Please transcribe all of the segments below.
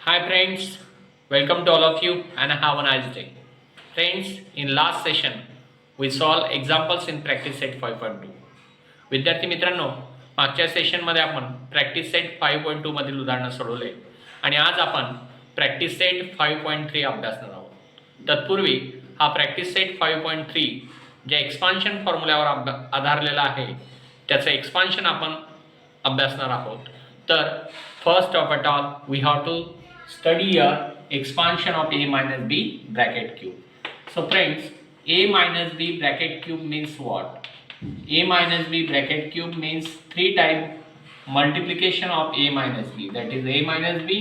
Hi friends, welcome to all of you and have a nice day. Friends, in last session we solved examples in practice set 5.2. विद्यार्थी मित्रांनो, मागच्या सेशनमध्ये आपण practice set 5.2 मधील उदाहरणं सोडवले आणि आज आपण प्रॅक्टिस सेट 5.3 अभ्यासणार आहोत. तत्पूर्वी हा प्रॅक्टिस सेट 5.3 जे एक्सपान्शन फॉर्म्युल्यावर आधारलेला आहे त्याचं एक्सपान्शन आपण अभ्यासणार आहोत. तर first of it all we have to study a expansion of a minus b bracket cube. So friends, a minus b bracket cube means what? A minus b bracket cube means 3 time multiplication of a minus b, that is a minus b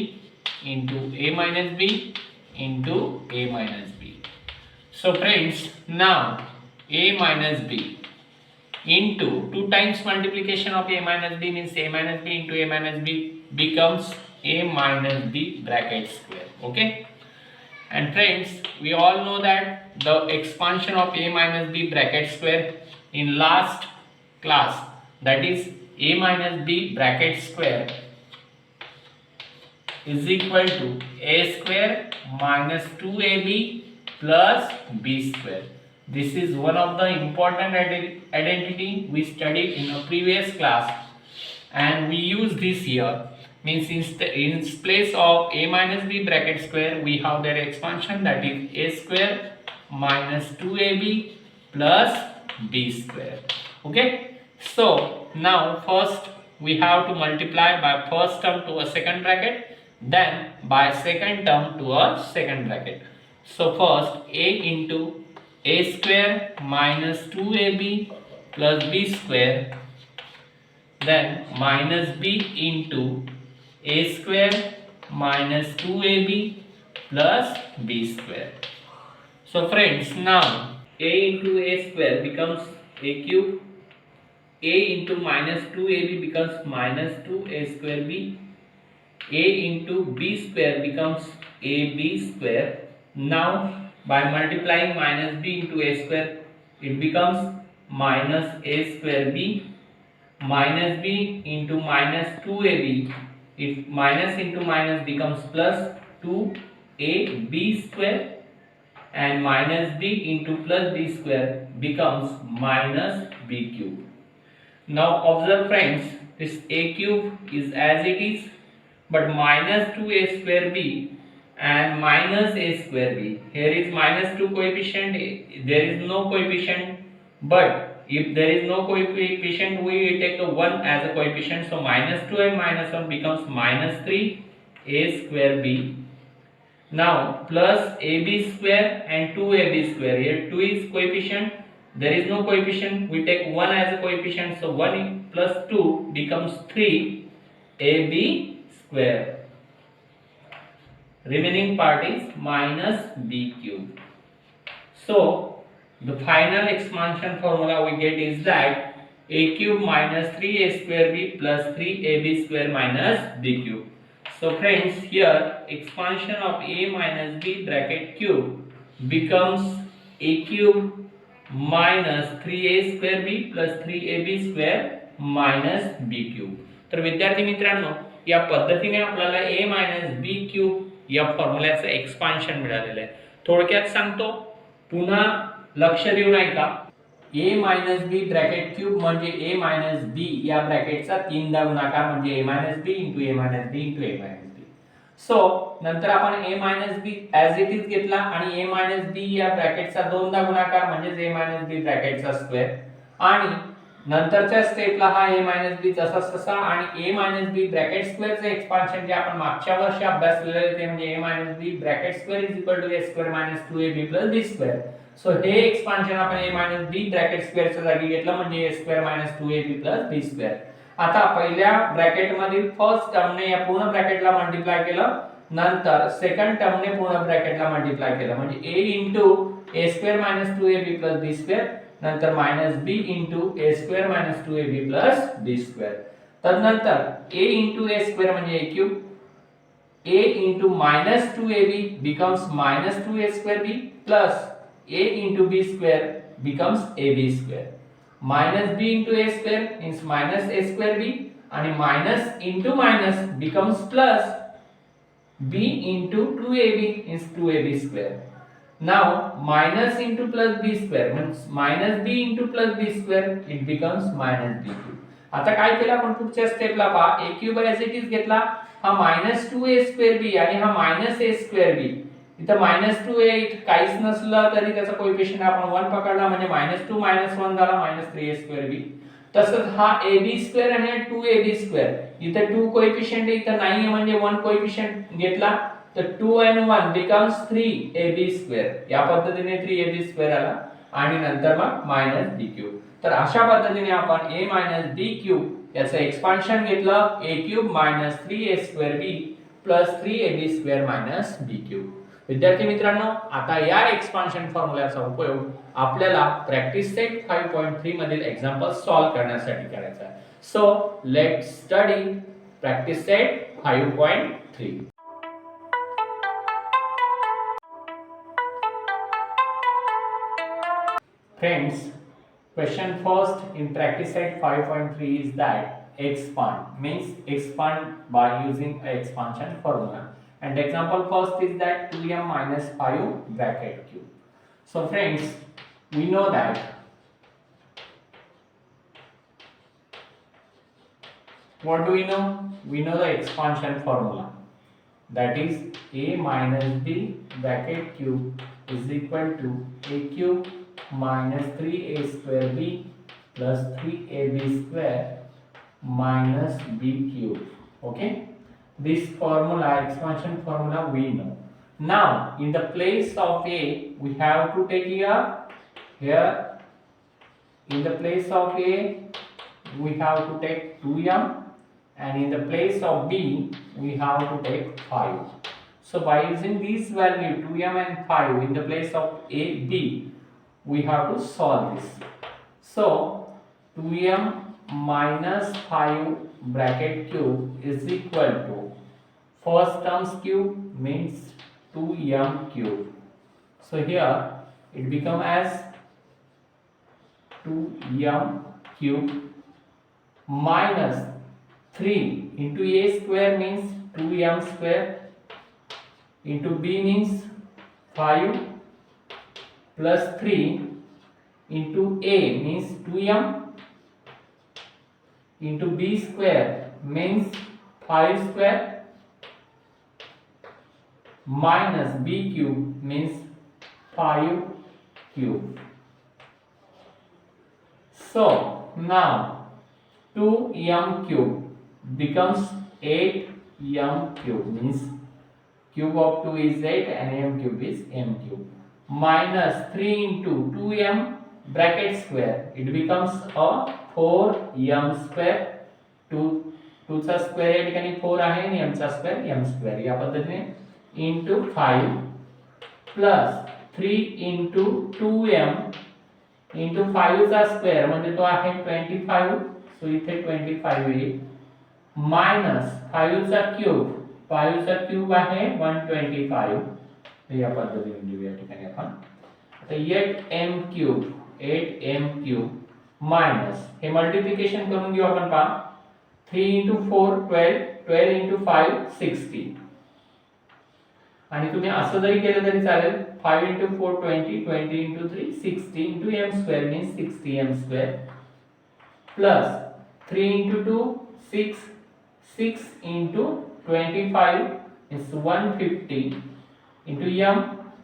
into a minus b into a minus b. So friends, now a minus b into 2 times multiplication of a minus b means a minus b into a minus b becomes a minus b bracket square. Okay, and friends, we all know that the expansion of a minus b bracket square in last class, that is a minus b bracket square is equal to a square minus 2ab plus b square. This is one of the important identity we studied in a previous class and we use this here. Means in place of a minus b bracket square we have their expansion, that is a square minus 2ab plus b square. Okay, so now first we have to multiply by first term to a second bracket, then by second term to a second bracket. So first a into a square minus 2ab plus b square, then minus b into a square minus 2ab plus b square. So friends, now a into a square becomes a cube, a into minus 2ab becomes minus 2a square b, a into b square becomes ab square. Now by multiplying minus b into a square it becomes minus a square b, minus b into minus 2ab, if minus into minus becomes plus 2ab square, and minus b into plus b square becomes minus b cube. Now observe friends, this a cube is as it is, but minus 2a square b and minus a square b, here is minus 2 coefficient, there is no coefficient, but if there is no coefficient we take a 1 as a coefficient, so minus 2 and minus 1 becomes minus 3 a square b. Now plus ab square and 2ab square, here 2 is coefficient, there is no coefficient, we take 1 as a coefficient, so 1 plus 2 becomes 3 ab square. Remaining part is minus b cube. So the final expansion formula we get is that a cube minus 3a square b plus 3ab square minus b cube. So friends, here expansion of a minus b bracket cube becomes a cube minus 3a square b plus 3ab square minus b cube. तर विद्यार्थी मित्रांनो, या पद्धतीने आपल्याला a minus b cube या फॉर्म्युल्याचं expansion मिळालेलं आहे. थोडक्यात सांगतो, पुन्हा लक्ष देऊन ऐका. a minus B bracket cube म्हणजे a मायनस बी या ब्रॅकेटचा तीनदा गुणाकार म्हणजे a minus B into a minus B into a minus B. So नंतर आपण a minus B as it is घेतला आणि a मायनस बी या ब्रॅकेटचा दोनदा गुणाकार म्हणजे a मायनस बी ब्रॅकेटचा स्क्वेअर, आणि नंतरच्या स्टेपला हा a मायनस बी तसाच तसा आणि a मायनस बी ब्रॅकेट स्क्वेअरचे एक्सपान्शन जे आपण मागच्या वर्षी अभ्यासलेले ते म्हणजे a minus B bracket square is equal to a square minus 2ab plus b square. So हे एक्सपान्शन आपण a मायनस बी ब्रॅकेट स्क्वेअरच्या जागी घेतलं म्हणजे a square minus 2ab plus b square. आता पहिल्या ब्रॅकेट मधील फर्स्ट टर्मने या पूर्ण ब्रॅकेटला मल्टिप्लाय केलं, नंतर सेकंड टर्मने पूर्ण ब्रॅकेटला मल्टिप्लाय केलं म्हणजे a into a square minus 2ab plus b square, नंतर minus b into a square minus 2ab plus b square. तदनंतर a इंटू a स्क्वेअर म्हणजे a cube, a into minus 2ab becomes minus 2a square b plus a into b square becomes ab square. Minus b into a square means minus a square b, and minus into minus becomes plus b into 2ab is 2ab square. Now minus into plus b square means minus b into plus b square it becomes minus b cube. आता काय केलं आपण पुढच्या स्टेपला पहा a cube as it is घेतला हा -2a square b आणि हा -a स्क्वेअर b इथं -2a इथं काहीच नसलं तरी त्याचा कोएफिशिएंट आपण 1 पकडला म्हणजे -2 -1 झाला -3a स्क्वेअर b. तसंच हा ab स्क्वेअर आणि 2ab स्क्वेअर इथं 2 कोएफिशिएंट इथं नाहीये म्हणजे 1 कोएफिशिएंट घेतला तर 2 and 1 becomes 3ab square. या पद्धतीने 3ab square आला आणि नंतर मग -b cube. तर अशा पद्धतीने आपण a b cube याचं एक्सपान्शन घेतलं a cube - 3a square b plus 3ab square minus b cube. विद्यार्थी मित्रांनो आता या एक्सपान्शन फॉर्म्युल्याचा उपयोग आपल्याला प्रॅक्टिस सेट 5.3 मधील एक्झाम्पल्स सॉल्व करण्यासाठी करायचा आहे. So let's study practice set 5.3. Friends, question first in practice set 5.3 is that expand means expand by using a expansion formula, and example first is that 2m minus 5 bracket cube. So friends, we know that what do we know? We know the expansion formula, that is a minus b bracket cube is equal to a cube minus 3a square b plus 3ab square minus b cube. Okay, this formula, expansion formula, we know. Now in the place of a we have to take here in the place of a we have to take 2m, and in the place of b we have to take 5. So by using this value 2m and 5 in the place of a b we have to solve this. So 2m minus 5 bracket cube is equal to first term's cube means 2m cube. So here it become as 2m cube minus 3 into a square means 2m square into b means 5 plus 3 into a means 2m into b square means 5 square minus b cube means 5 cube. So now 2m cube becomes 8m cube means cube of 2 is 8 and m cube is m cube minus 3 into 2m bracket square it becomes a 4m square. 2 चा square या ठिकाणी 4 आहे आणि m चा square m square या पद्धतीने into 5 plus 3 into 2m into 5 चा square म्हणजे तो आहे 25 सो इथे 25 येईल minus 5 चा क्यूब आहे 125 या पद्धतीने लिहूया या ठिकाणी आपण आता 8m क्यूब मायनस हे मल्टिप्लिकेशन करून घेऊ आपण पहा 3 into 4 12 12 into 5 60 आणि तुम्ही असं जरी केलं तरी चालेल 5 into 4 20 20 into 3 60 into m square means 60m square plus 3 into 2 6 6 into 25 is 150 into m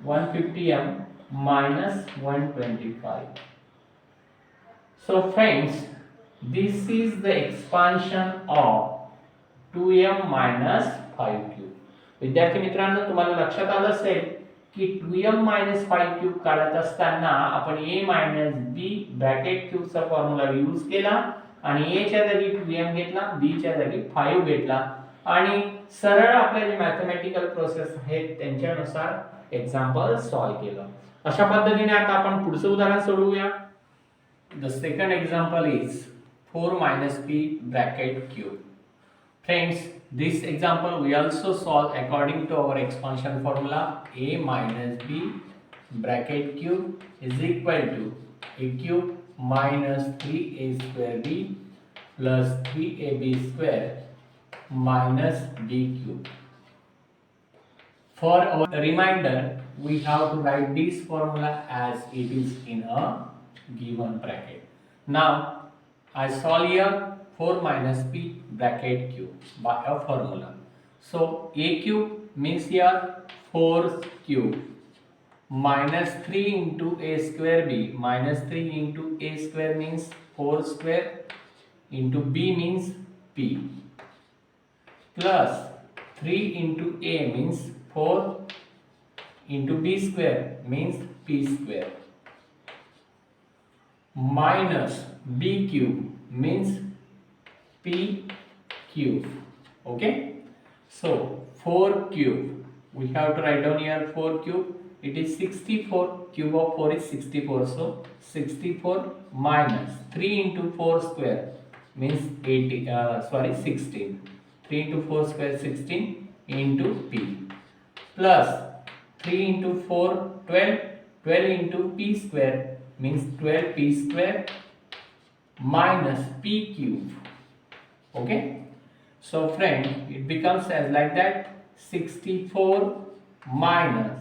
150m minus 125. So friends, this is the expansion of 2m minus 5 cube. विद्यार्थी मित्रांनो तुम्हाला लक्षात आलं असेल की 2m minus 5 cube काढत असताना आपण a minus b bracket cube चा फॉर्म्युला यूज केला आणि a च्या जागी 2m घेतला b च्या जागी 5 घेतला आणि सरळ आपले जे मॅथमॅटिकल प्रोसेस आहेत त्यांच्यानुसार एक्झाम्पल सॉल्व केलं. अशा पद्धतीने आता आपण पुढचं उदाहरण सोडवूया. The second example is 4 minus p bracket cube. Friends, this example we also solve according to our expansion formula. A minus b bracket cube is equal to a cube minus 3a square b plus 3ab square minus b cube. For our reminder, we have to write this formula as it is in a given bracket. Now I solve here 4 minus p bracket cube by a formula. So a cube means here 4 cube minus 3 into a square b, minus 3 into a square means 4 square into b means p, plus 3 into a means 4 into b square means p square, minus b cube means p cube. Okay, so 4 cube, we have to write down here 4 cube, it is 64, cube of 4 is 64, so 64 minus 3 into 4 square means 16, 3 into 4 square 16 into p, plus 3 into 4 12, 12 into p square means 12 p square minus p cube. Okay, so friend, it becomes as like that, 64 minus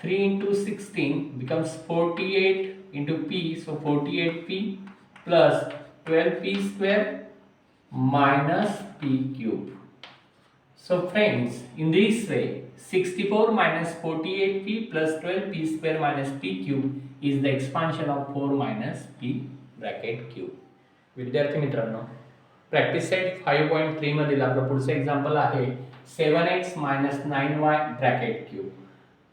3 into 16 becomes 48 into p, so 48p plus 12p square minus p cube. So friends, in this way 64 minus 48p plus 12p square minus p cube is the expansion of 4 minus p bracket cube. विद्यार्थी मित्रांनो, practice set 5.3 मधील आपलं पुढचं example आहे 7x minus 9y bracket cube.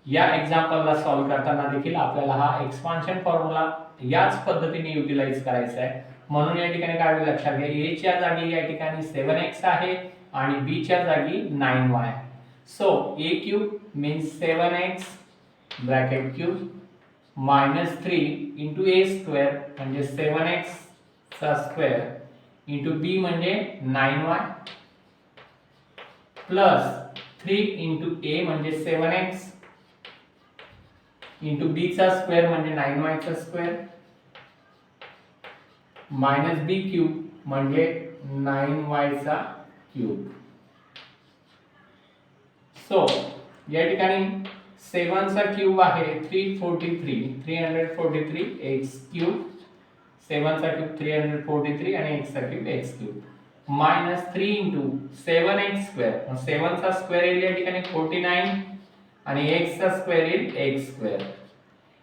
या एक्झाम्पलला solve करताना देखील आपल्याला हा एक्सपान्शन फॉर्म्युला याच पद्धतीने युटिलाइज करायचा आहे. म्हणून या ठिकाणी काय होईल लक्षात घ्या, a च्या जागी या ठिकाणी 7x आहे आणि b च्या जागी 9y. So a cube means 7x bracket cube minus 3 into a square म्हणजे 7x चा स्क्वेअर into b म्हणजे 9y plus 3 into a म्हणजे 7x into b चा स्क्वेअर म्हणजे 9y चा स्क्वेअर minus b क्यूब म्हणजे 9y चा क्यूब. सो या ठिकाणी 7 चा क्यूब आहे 343 x क्यूब, 7 चा क्यूब 343 आणि x चा cube x cube minus 3 into 7x square, 7 चा स्क्वेअर येईल या ठिकाणी 49 आणि x चा स्क्वेअर येईल x square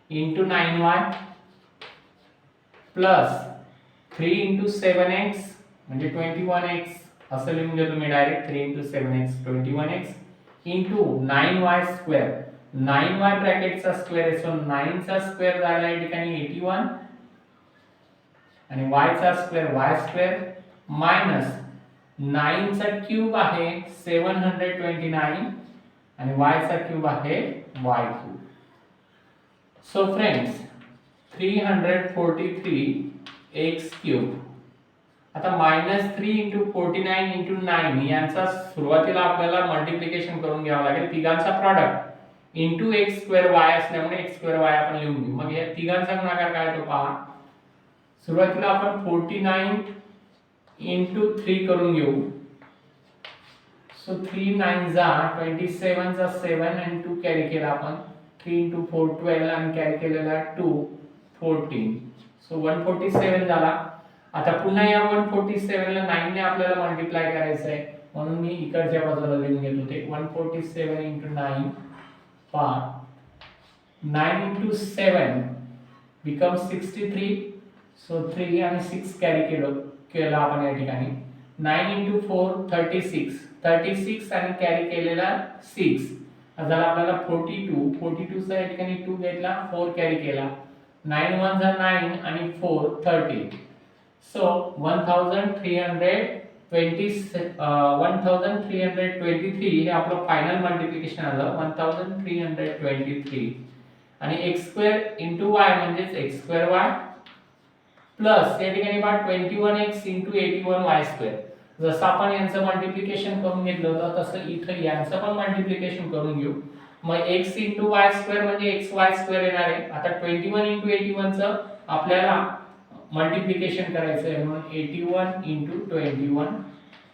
into 9y plus 3 into 7x म्हणजे 21x असं लिहून घेतो मी direct, 3 into 7x 21x into 9y square, 9y ब्रॅकेटचा स्क्वेअर आहे, सो 9 चा स्क्वेअर झाला या ठिकाणी 81 आणि y चा स्क्वेअर y स्क्वेअर मायनस 9 चा क्यूब आहे 729 आणि y चा क्यूब आहे y cube. So friends 343 x cube. आता -3 into 49 into 9 यांचा सुरुवातीला आपल्याला मल्टिप्लिकेशन करून घ्यावं लागेल, तिघांचा product into x square y असल्यामुळे x स्क्वेअर y आपण लिहून घेऊ. मग या तिघांचा गुणाकार काय होतो पहा. सुरुवातीला आपण 49 into 3 करून घेऊ. सो 3 9 जा 27 चा 7 आणि 2 कॅरी केला आपण, 3 into 4 12 आणि कॅरी केलेला 2 14, सो 147 झाला. आता पुन्हा या 147 ला 9 ने आपल्याला मल्टिप्लाय करायचं आहे, म्हणून मी इकडच्या बाजूला लिहून घेतो ते 147 into 9 पहा 9 into 7 becomes 63, सो 3 आणि 6 कॅरी केला आपण या ठिकाणी. 9 into 4 36 आणि कॅरी केलेला 6 झाला आपल्याला 42 चा या ठिकाणी 2 घेतला, 4 कॅरी केला, 9 1 जा 9 आणि 4 30, सो 1323 हे आपलं फायनल मल्टिप्लिकेशन आलं 1323 आणि x स्क्वेअर into y म्हणजे x स्क्वेअर y प्लस या ठिकाणी पहा 21x into 81y स्क्वेअर. जसं आपण यांचं मल्टिप्लिकेशन करून घेतलं होतं तसं इथं यांचं पण मल्टिप्लिकेशन करून घेऊ. मग x into y स्क्वेअर म्हणजे xy स्क्वेअर येणार आहे. आता 21 into 81 चं आपल्याला मल्टिप्लिकेशन करायचं आहे, म्हणून 81 into 21.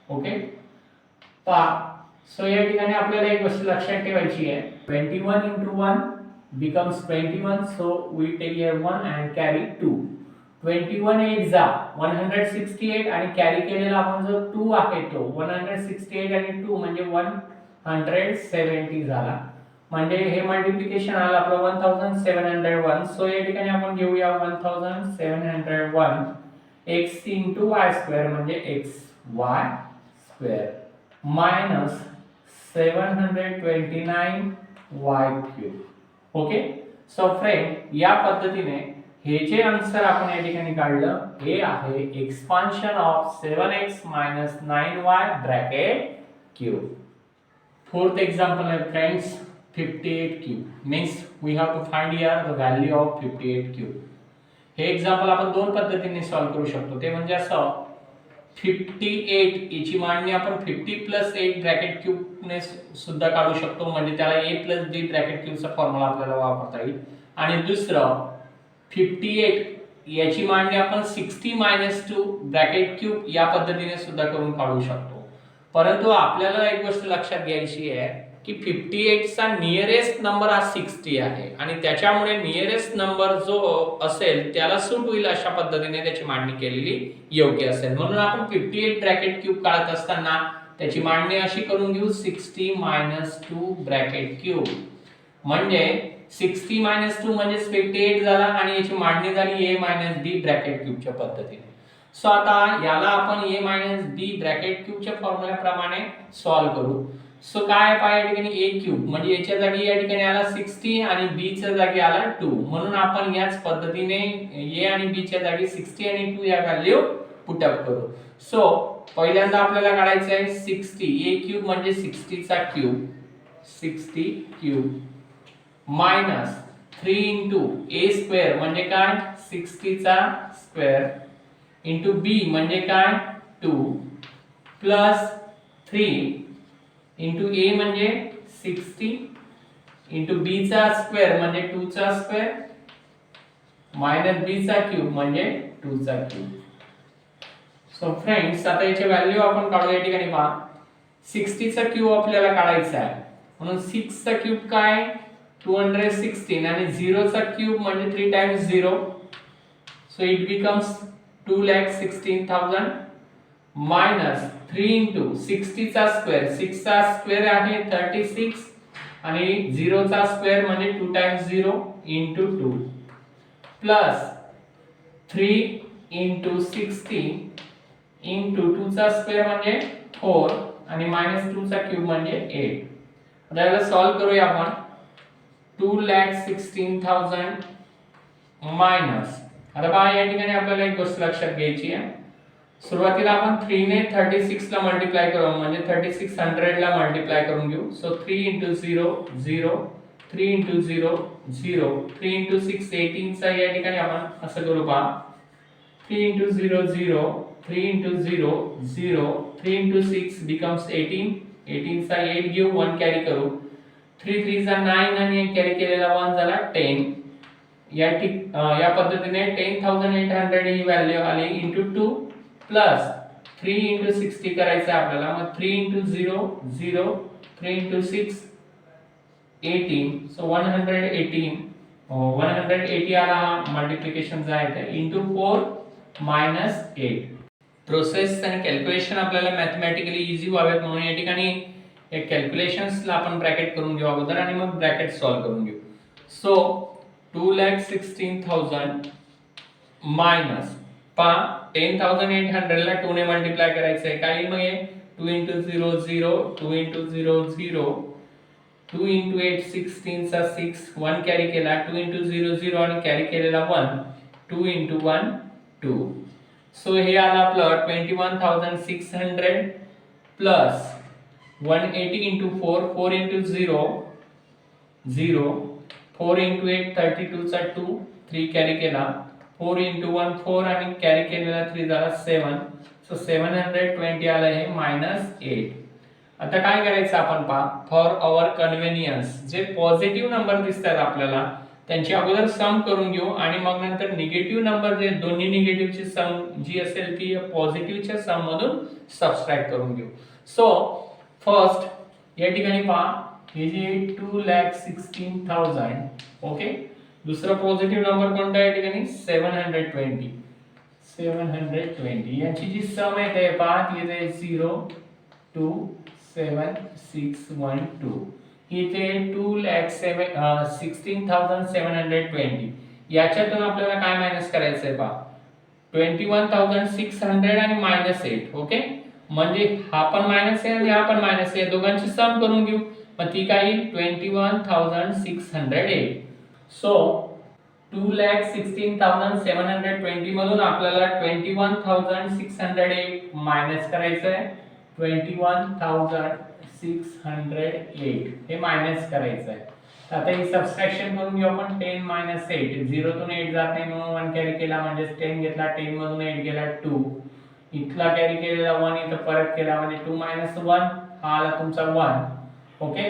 ओके पहा सो या ठिकाणी आपल्याला एक गोष्ट लक्षात ठेवायची आहे, 21 into 1 becomes 21, so we take here 1 and carry 2. 21 8 जा 168 आणि कॅरी केलेला आपण जो 2 आहे तो 168 आणि 2 म्हणजे 170 झाला. म्हणजे हे मल्टिप्लिकेशन आलं आपलं 1701. सो या ठिकाणी आपण घेऊया 1701 x into y square म्हणजे xy square minus 729 y cube. Okay. So friend या पद्धतीने हे जे आन्सर आपण या ठिकाणी काढलं हे आहे expansion of 7x 9y bracket cube. Fourth example आहे friends 58 cube. Means we have to find here the value of 58 cube. हे एक्झाम्पल आपण दोन पद्धतीने सॉल्व्ह करू शकतो. ते म्हणजे असं 58 याची मांडणी आपण 50 प्लस 8 ब्रॅकेट क्यूब ने सुद्धा काढू शकतो. म्हणजे त्याला a प्लस b ब्रॅकेट क्यूबचा फॉर्म्युला आपल्याला वापरता येईल. आणि दुसरं 58 याची मांडणी आपण 60 मायनस 2 ब्रॅकेट क्यूब या पद्धतीने सुद्धा करून काढू शकतो. परंतु आपल्याला एक गोष्ट लक्षात घ्यायची आहे की 58 चा नियरेस्ट नंबर हा 60 आहे आणि त्याच्यामुळे नियरेस्ट नंबर जो असेल त्याला सूट होईल अशा पद्धतीने त्याची मांडणी केलेली योग्य असेल. म्हणून आपण 58 ब्रॅकेट क्यूब काढत असताना त्याची मांडणी अशी करून घेऊ 60 मायनस 2 ब्रॅकेट क्यूब. म्हणजे 60 मायनस 2 म्हणजे 58 झाला आणि याची मांडणी झाली a मायनस b ब्रॅकेट क्यूबच्या पद्धतीने. सो आता याला आपण a मायनस b ब्रॅकेट क्यूबच्या फॉर्म्युल्याप्रमाणे सॉल्व्ह करू. सो काय पाहिजे या ठिकाणी a क्यूब म्हणजे याच्या जागी या ठिकाणी आला 60 आणि b च्या जागी आला 2. म्हणून आपण याच पद्धतीने a आणि b च्या जागी 60 आणि 2 या व्हॅल्यू पुट अप करू. सो पहिल्यांदा आपल्याला काढायचं आहे 60 a क्यूब म्हणजे 60 चा cube 60 cube minus 3 into a square म्हणजे काय 60 चा स्क्वेअर into b म्हणजे काय 2 प्लस 3 into a म्हणजे 60 into b चा स्क्वेअर म्हणजे 2 चा स्क्वेअर मायनस b चा क्यूब म्हणजे 2 चा क्यूब. सो फ्रेंड्स आता याची व्हॅल्यू आपण काढू. या ठिकाणी पहा 60 चा क्यूब आपल्याला काढायचा आहे. म्हणून 6 चा क्यूब काय 216 आणि 0 चा क्यूब म्हणजे 3 times 0. So it becomes 2,16,000 minus 3 into 60 चा स्क्वेअर 6 चा स्क्वेअर आहे 36 आणि 0 चा स्क्वेअर म्हणजे 2 times 0 into 2 plus 3 into 60 into 2 चा स्क्वेअर म्हणजे 4 आणि minus 2 चा क्यूब म्हणजे 8. आता याला सॉल्व्ह करूया आपण. 2,16,000 मायनस आता पहा या ठिकाणी आपल्याला एक गोष्ट लक्षात घ्यायची आहे. सुरुवातीला आपण 3 ने 36 ला मल्टिप्लाय करू म्हणजे 3600 ला मल्टिप्लाय करून घेऊ. सो 3 into 0 0 3 into 0 0 3 into 6 18 चा या ठिकाणी आपण असं करू पहा 3 into 0 0 3 into 0 0 3 into 6 becomes 18 18 चा 8 घेऊ 1 कॅरी करू 3 3 चा 9 आणि कॅरी केलेला 1 झाला 10. या पद्धतीने 10,800 ही व्हॅल्यू आली into 2 प्लस 3 into 60 करायचं आपल्याला. मग 3 into 0 0 3 into 6 18 सो 180 आला मल्टिप्लिकेशनचा आहे ते into 4 minus 8. प्रोसेस आणि कॅल्क्युलेशन आपल्याला मॅथमॅटिकली इझी व्हावेत म्हणून या ठिकाणी एक कॅल्क्युलेशन्सला आपण ब्रॅकेट करून घेऊ अगोदर आणि मग ब्रॅकेट सॉल्व्ह करून घेऊ. सो 2,16,000 मायनस पहा 10,800 ला 2 ने मल्टिप्लाय करायचं आहे. काय मग हे 2 into 0 0 2 into 0 0 2 into 8 16 चा 6 1 कॅरी केला 2 into 0 0 आणि कॅरी केलेला 1 2 into 1 2. सो हे आला आपलं 21,600 प्लस 180 into 4 4 into 0 0 4 into 8 32 चा 2 3 कॅरी केला 4 into 1 4 आणि कॅरी केलेला 3 झाला 7. सो 720 आला हे -8. आता काय करायचं आपण पहा फॉर आवर कन्व्हिनियन्स जे पॉझिटिव्ह नंबर दिसतात आपल्याला त्यांची अगोदर सम करून घेऊ आणि मग नंतर निगेटिव्ह नंबर जे दोन्ही निगेटिव्हची सम जी असेल ती पॉझिटिव्हच्या सम मधून सबट्रॅक्ट करून घेऊ. सो फर्स्ट या ठिकाणी पहा हे जे 2,16,000 ओके. दुसरा पॉझिटिव्ह नंबर कोणता आहे या ठिकाणी 720 यांची जी सम येते पहा ती येते 0,2,7,6,1,2. इथे 2,16,720 याच्यातून आपल्याला काय मायनस करायचं आहे पहा 21,600 आणि -8 ओके. म्हणजे हा पण मायनस आहे आणि हा पण मायनस आहे, दोघांची सम करून घेऊ. मग ती काय 21,608. सो 2,16,720 मधून आपल्याला 21,608 मायनस करायचं आहे. 21,608 हे मायनस करायचं आहे. आता ही सबट्रॅक्शन करून घेऊ आपण. 10 - 8 0 तून 8 जात नाही म्हणून 1 कॅरी केला म्हणजे 10 घेतला, 10 मधून 8 गेला 2. इथला कॅरी केलेला 1 इथं परत केला म्हणजे 2 - 1 हा आला तुमचा 1 ओके.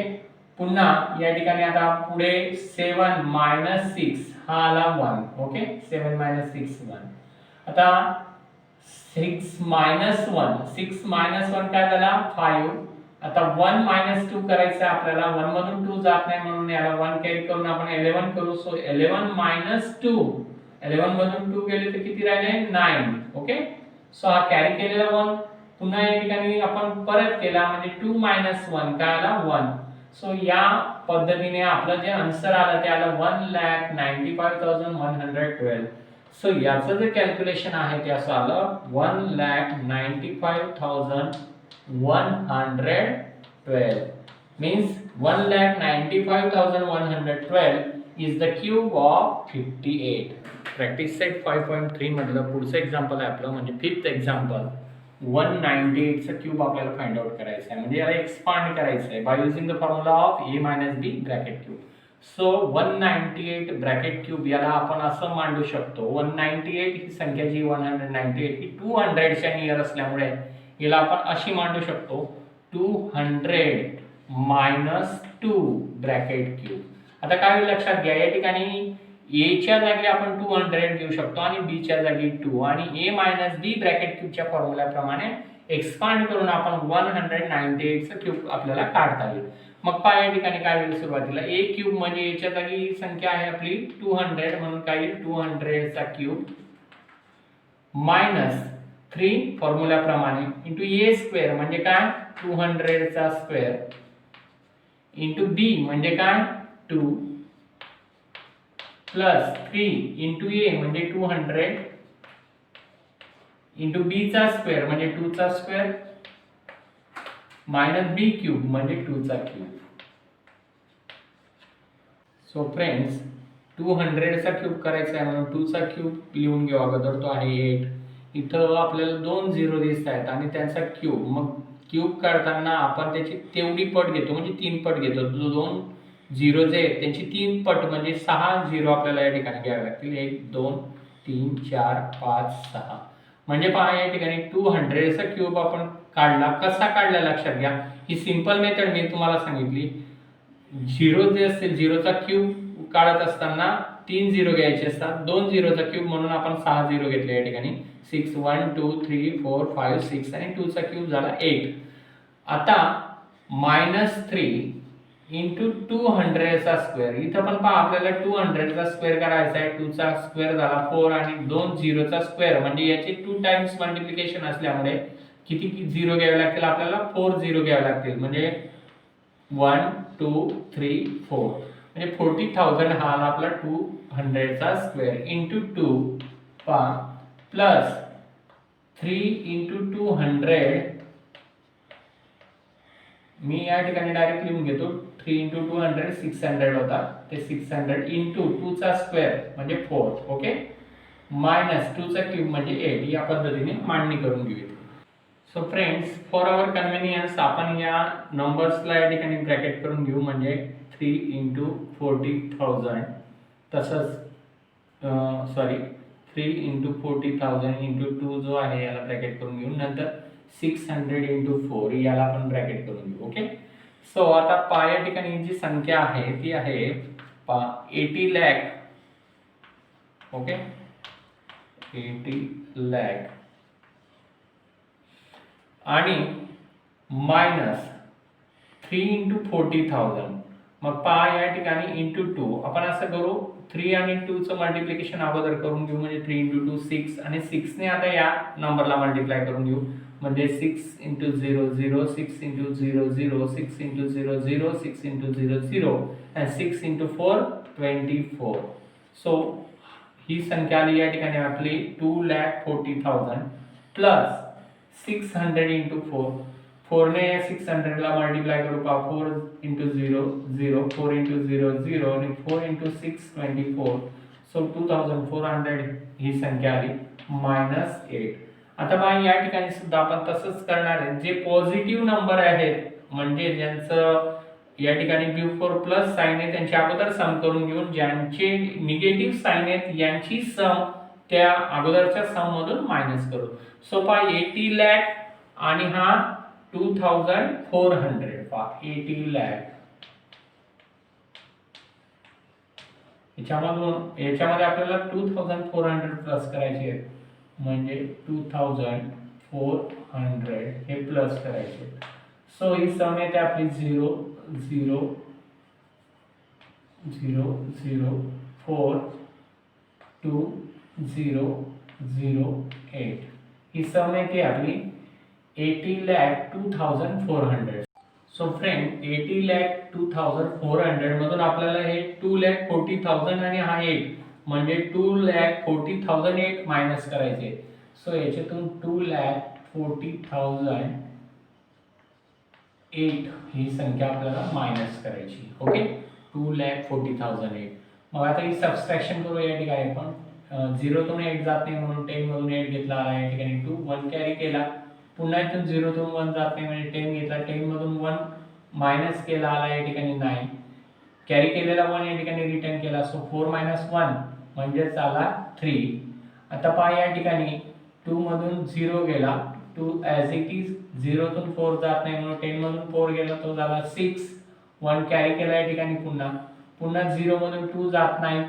पुन्हा या ठिकाणी आता पुढे 7 - 6 हा आला 1 ओके. 7 - 6 1. आता 6 - 1 काय झाला 5. आता 1 - 2 करायचं आहे आपल्याला. 1 मधून 2 जात नाही म्हणून याला 1 कॅरी करून आपण 11 करू. सो 11 - 2 11 मधून 2 गेले तर किती राहिले 9 ओके. सो हा कॅरी केलेला 1 पुन्हा या ठिकाणी आपण परत केला म्हणजे 2 - 1 काय आला 1. सो या पद्धतीने आपलं जे आन्सर आलं ते आलं 1,95,112. सो याचं जे कॅल्क्युलेशन आहे ते असं आलं 1,95,112 means 1,95,112 is the cube of 58. Practice set 5.3 मधलं पुढचं एक्झाम्पल आहे आपलं म्हणजे 5th एक्झाम्पल. 198 चा क्यूब आपल्याला फाइंड आउट करायचा आहे म्हणजे याला एक्सपांड करायचं आहे by using the formula of a - b bracket cube. So 198 bracket cube याला आपण असं मांडू शकतो. 198 ही संख्या जी 198 ही 200 च्या नियर असल्यामुळे याला आपण अशी मांडू शकतो 200 - 2 ब्रॅकेट क्यूब. आता काय होईल लक्षात घ्या या ठिकाणी a च्या जागी आपण 200 घेऊ शकतो आणि b च्या जागी 2 आणि a - b ब्रॅकेट क्यूबच्या फॉर्म्युल्याप्रमाणे एक्सपांड करून आपण 198 चा क्यूब आपल्याला काढता येईल. मग पहा या ठिकाणी काय होईल सुरुवातीला a क्यूब म्हणजे a च्या जागी संख्या आहे आपली 200 म्हणून काय येईल 200 चा क्यूब -3 फॉर्म्युल्याप्रमाणे इंटू a स्क्वेअर म्हणजे काय 200 चा स्क्वेअर इंटू b म्हणजे काय 2 प्लस 3 इंटू a म्हणजे 200 इंटू b चा स्क्वेअर म्हणजे 2 चा स्क्वेअर मायनस b क्यूब म्हणजे 2 चा क्यूब. सो फ्रेंड्स 200 चा क्यूब करायचा आहे म्हणून 2 चा क्यूब लिहून घेऊ अगोदर. तो आहे 8. इथं आपल्याला 2 झिरो दिसत आहेत आणि त्यांचा क्यूब. मग क्यूब काढताना आपण त्याची तेवढी पट घेतो म्हणजे 3 पट घेतो. 2 झिरो जे आहेत त्यांची 3 पट म्हणजे 6 झिरो आपल्याला या ठिकाणी घ्यावे लागतील. 1 2 3 4 5 6 म्हणजे पहा या ठिकाणी 200 चा क्यूब आपण काढला. कसा काढला लक्षात घ्या. ही सिंपल मेथड मी तुम्हाला सांगितली. झिरो जे असतील झिरोचा क्यूब काढत असताना 3 झिरो घ्यायचे असतात. 2 झिरोचा क्यूब म्हणून आपण 6 झिरो घेतले या ठिकाणी 6 1 2 3 4 5 6 आणि 2 चा क्यूब झाला 8. आता -3 इंटू 200 चा स्क्वेअर. इथं पण पहा आपल्याला 200 चा स्क्वेअर करायचा आहे. 2 चा स्क्वेअर झाला 4 आणि 2 झिरोचा स्क्वेअर म्हणजे याचे 2 टाइम्स मल्टिप्लिकेशन असल्यामुळे किती झिरो घ्यावे लागतील आपल्याला 4 झिरो घ्यावे लागतील म्हणजे 1 2 3 4 म्हणजे 40,000 हा आला आपला 200 चा स्क्वेअर इंटू 2 पहा प्लस 3 इंटू 200 मी या ठिकाणी डायरेक्ट लिहून घेतो 3 इंटू 200 600 होता ते 600 इंटू 2 चा स्क्वेअर म्हणजे 4 ओके मायनस 2 चा क्यूब म्हणजे 8. या पद्धतीने मांडणी करून घेऊया. So friends for our convenience आपण या नंबर्सला या ठिकाणी ब्रॅकेट करून घेऊ म्हणजे 3 इंटू 40,000 तसंच 3 इंटू 40,000 इंटू 2 जो आहे याला ब्रॅकेट करून घेऊ. नंतर 600 इंटू 4 याला आपण ब्रॅकेट करून घेऊ ओके. सो आता पा या ठिकाणी जी संख्या आहे ती आहे 80 लाख ओके 80 लाख आणि 3 इंटू 40,000. मग पहा या ठिकाणी इंटू 2 आपण असं करू 3 आणि 2 चं मल्टिप्लिकेशन अगोदर करून घेऊ म्हणजे 3 इंटू 2 6 आणि 6 ने आता या नंबरला मल्टिप्लाय करून घेऊ म्हणजे 6 into 0 0 6 into 0 0 6 into 0 0 6 into 0 0 and 6 into 4 24. So ही संख्या आली या ठिकाणी आपली 2,40,000 प्लस 600 इंटू 4. 4 ने 600 ला मल्टिप्लाय करू पहा 4 इंटू 0 0 4 इंटू 0 0 आणि 4 इंटू 6 24. सो 2400 ही संख्या आली -8. आता पहा या ठिकाणी सुद्धा आपण तसंच करणार आहे. जे पॉझिटिव्ह नंबर आहेत म्हणजे ज्यांचं या ठिकाणी बिफोर प्लस साइन आहे त्यांची अगोदर सम करून घेऊन ज्यांचे निगेटिव्ह साइन आहेत यांची सम त्या अगोदरच्या सम मधून मायनस करू. सो पहा 80 लाख आणि हा 2400 पहा 80 लाख याच्यामध्ये आपल्याला 2400 प्लस करायचे आहेत म्हणजे 2400 हे प्लस करायचे. सो ही सम येते आपली 0 0 0 0 4 2 0 0 8 ही सम येते आपली 80,02,400. सो फ्रेंड 80,02,400 मधून आपल्याला हे 2,40,000 आणि हा 8 म्हणजे 2,40,008 मायनस करायचे. सो याच्यातून 2,40,008 ही संख्या आपल्याला मायनस करायची. ओके 2,40,008. मग आता ही सबट्रॅक्शन करू या ठिकाणी आपण 0 तून 8 जात नाही म्हणून 10 मधून 8 घेतला आला या ठिकाणी 2 1 कॅरी केला. पुन्हा इथून 0 तून 1 जात नाही म्हणजे 10 घेतला 10 मधून 1 मायनस केला आला या ठिकाणी 9 कॅरी केलेला 1 या ठिकाणी रिटर्न केला. सो 4 - 1 म्हणजेच आला 3. आता पहा या ठिकाणी 2 मधून 0 गेला 2 ॲज इट इज 0 तून 4 जात नाही म्हणून 10 मधून 4 गेला तो झाला 6 1 कॅरी केला या ठिकाणी पुन्हा 0 मधून 2 जात नाही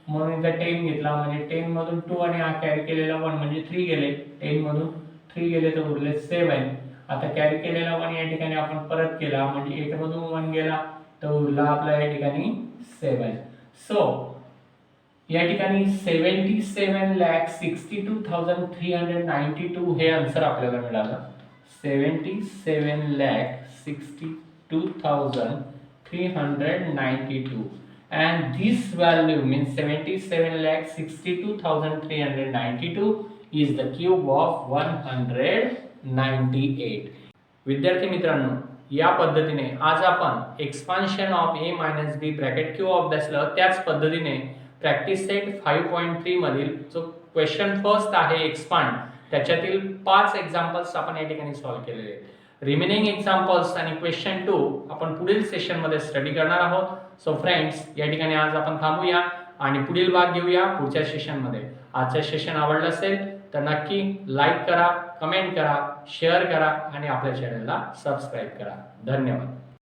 म्हणून इथं 10 घेतला म्हणजे 10 मधून 2 आणि हा कॅरी केलेला 1 म्हणजे 3 गेले 10 मधून 3 गेले तर उरले 7. आता कॅरी केलेला 1 या ठिकाणी आपण परत केला म्हणजे 8 मधून 1 गेला तर उरला आपला या ठिकाणी 7. सो या ठिकाणी 77,62,392 हे आन्सर आपल्याला मिळालं. 77,62,392 and this value means 77,62,392 is the cube of 198. विद्यार्थी मित्रांनो या पद्धतीने आज आपण expansion of a - b bracket cube अभ्यासलं. त्याच पद्धतीने प्रॅक्टिस सेट 5.3 मधील जो क्वेश्चन फर्स्ट आहे एक्सपांड त्याच्यातील 5 एक्झाम्पल्स आपण या ठिकाणी सॉल्व्ह केलेले आहेत. रिमेनिंग एक्झाम्पल्स आणि क्वेश्चन 2 आपण पुढील सेशन मध्ये स्टडी करणार आहोत. सो फ्रेंड्स या ठिकाणी आज आपण थांबूया आणि पुढील भाग घेऊया पुढच्या सेशन मध्ये. आजचं सेशन आवडलं असेल तर नक्की लाईक करा, कमेंट करा, शेअर करा आणि आपल्या चॅनलला सबस्क्राईब करा. धन्यवाद.